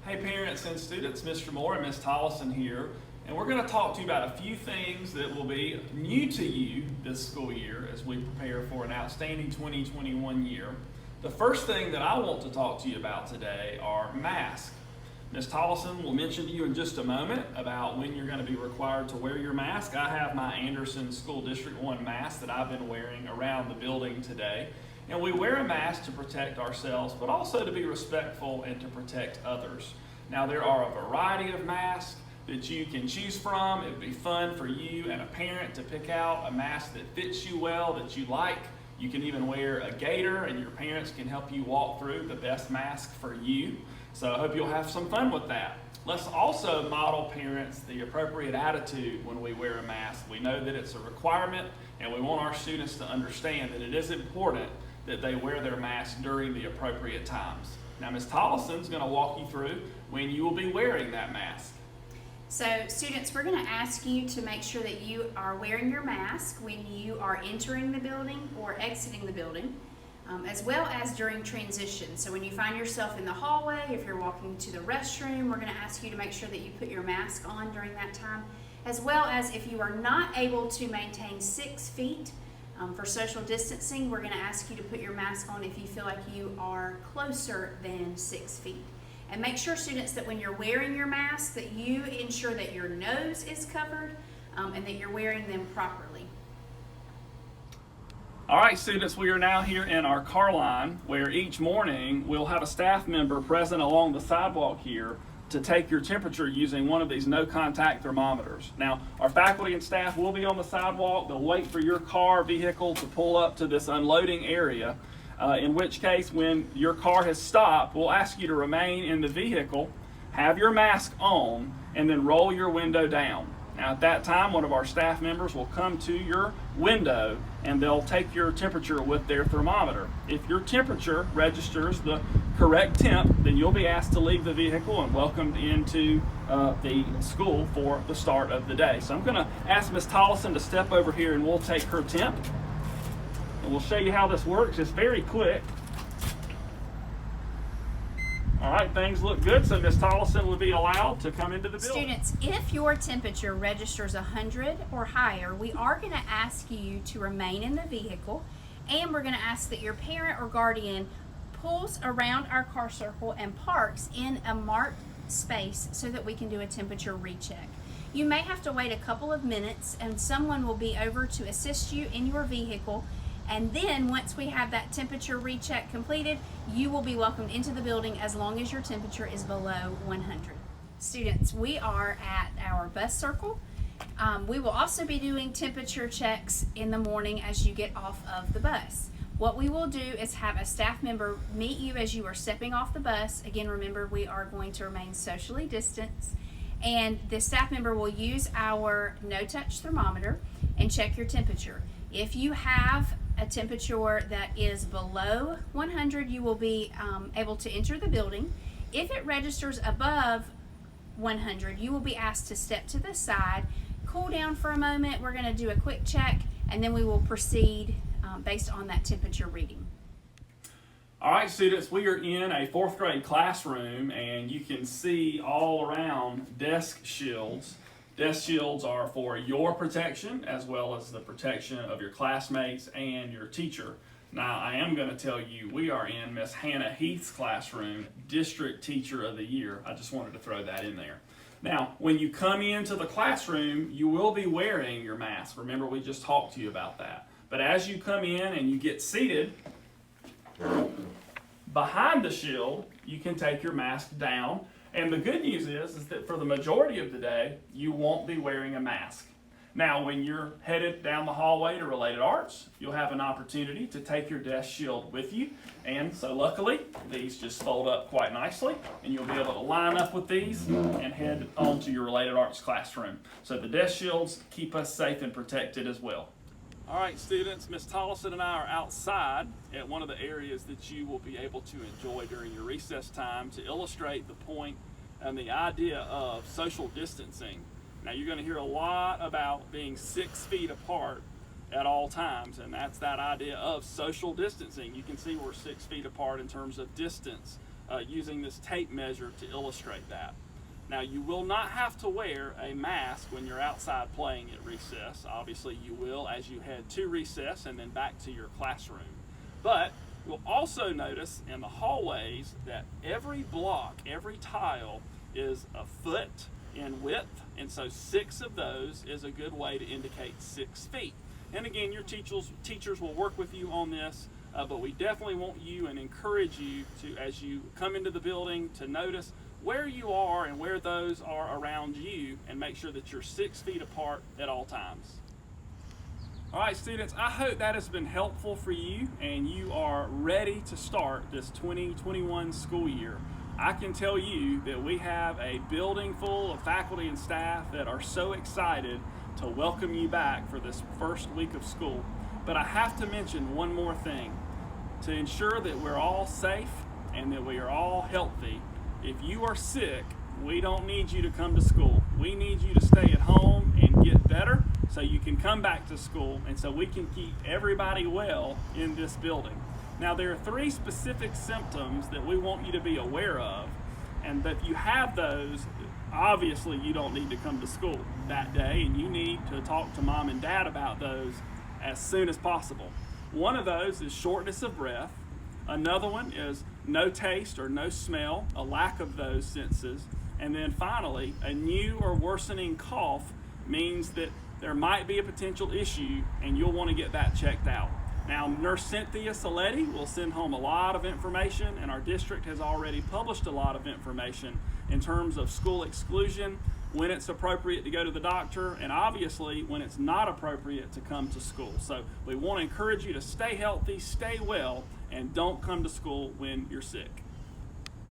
Hey parents and students, Mr. Moore and Ms. Tollison here, and we're going to talk to you about a few things that will be new to you this school year as we prepare for an outstanding 2021 year. The first thing that I want to talk to you about today are masks. Ms. Tollison will mention to you in just a moment about when you're going to be required to wear your mask. I have my Anderson School District 1 mask that I've been wearing around the building today. And we wear a mask to protect ourselves, but also to be respectful and to protect others. Now, there are a variety of masks that you can choose from. It would be fun for you and a parent to pick out a mask that fits you well, that you like. You can even wear a gaiter, and your parents can help you walk through the best mask for you. So I hope you'll have some fun with that. Let's also model parents the appropriate attitude when we wear a mask. We know that it's a requirement, and we want our students to understand that it is important that they wear their mask during the appropriate times. Now, Ms. Tollison's going to walk you through when you will be wearing that mask. So students, we're going to ask you to make sure that you are wearing your mask when you are entering the building or exiting the building, as well as during transition. So when you find yourself in the hallway, if you're walking to the restroom, we're going to ask you to make sure that you put your mask on during that time, as well as if you are not able to maintain 6 feet for social distancing, we're going to ask you to put your mask on if you feel like you are closer than 6 feet. And make sure, students, that when you're wearing your mask, that you ensure that your nose is covered and that you're wearing them properly. All right, students, we are now here in our car line where each morning we'll have a staff member present along the sidewalk here to take your temperature using one of these no-contact thermometers. Now, our faculty and staff will be on the sidewalk. They'll wait for your car, vehicle to pull up to this unloading area, in which case when your car has stopped, we'll ask you to remain in the vehicle, have your mask on, and then roll your window down. Now, at that time, one of our staff members will come to your window and they'll take your temperature with their thermometer. If your temperature registers the correct temp, then you'll be asked to leave the vehicle and welcomed into the school for the start of the day. So I'm going to ask Ms. Tollison to step over here and we'll take her temp. And we'll show you how this works. It's very quick. All right, things look good, so Ms. Tollison will be allowed to come into the building. Students, if your temperature registers 100 or higher, we are going to ask you to remain in the vehicle, and we're going to ask that your parent or guardian pulls around our car circle and parks in a marked space so that we can do a temperature recheck. You may have to wait a couple of minutes, and someone will be over to assist you in your vehicle. And then once we have that temperature recheck completed, you will be welcomed into the building as long as your temperature is below 100. Students, we are at our bus circle. We will also be doing temperature checks in the morning as you get off of the bus. What we will do is have a staff member meet you as you are stepping off the bus. Again, remember, we are going to remain socially distanced. And the staff member will use our no-touch thermometer and check your temperature. If you have a temperature that is below 100, you will be able to enter the building. If it registers above 100, you will be asked to step to the side, cool down for a moment. We're going to do a quick check, and then we will proceed based on that temperature reading. All right, students, we are in a 4th grade classroom, and you can see all around desk shields. Desk shields are for your protection as well as the protection of your classmates and your teacher. Now, I am going to tell you, we are in Miss Hannah Heath's classroom, District Teacher of the Year. I just wanted to throw that in there. Now, when you come into the classroom, you will be wearing your mask. Remember, we just talked to you about that. But as you come in and you get seated, behind the shield, you can take your mask down. And the good news is that for the majority of the day, you won't be wearing a mask. Now, when you're headed down the hallway to Related Arts, you'll have an opportunity to take your desk shield with you. And so luckily, these just fold up quite nicely, and you'll be able to line up with these and head on to your Related Arts classroom. So the desk shields keep us safe and protected as well. All right, students, Ms. Tollison and I are outside at one of the areas that you will be able to enjoy during your recess time to illustrate the point and the idea of social distancing. Now, you're going to hear a lot about being 6 feet apart at all times, and that's that idea of social distancing. You can see we're 6 feet apart in terms of distance using this tape measure to illustrate that. Now, you will not have to wear a mask when you're outside playing at recess. Obviously, you will as you head to recess and then back to your classroom. But you'll also notice in the hallways that every block, every tile is a foot in width, and so 6 of those is a good way to indicate 6 feet. And again, your teachers will work with you on this, but we definitely want you and encourage you to, as you come into the building, to notice where you are and where those are around you, and make sure that you're 6 feet apart at all times. All right, students, I hope that has been helpful for you and you are ready to start this 2021 school year. I can tell you that we have a building full of faculty and staff that are so excited to welcome you back for this first week of school. But I have to mention one more thing. To ensure that we're all safe and that we are all healthy, if you are sick, we don't need you to come to school. We need you to stay at home and get better so you can come back to school and so we can keep everybody well in this building. Now, there are 3 specific symptoms that we want you to be aware of, and if you have those, obviously you don't need to come to school that day, and you need to talk to mom and dad about those as soon as possible. One of those is shortness of breath. Another one is no taste or no smell, a lack of those senses. And then finally, a new or worsening cough means that there might be a potential issue and you'll want to get that checked out. Now, Nurse Cynthia Saletti will send home a lot of information, and our district has already published a lot of information in terms of school exclusion, when it's appropriate to go to the doctor, and obviously when it's not appropriate to come to school. So we want to encourage you to stay healthy, stay well, and don't come to school when you're sick.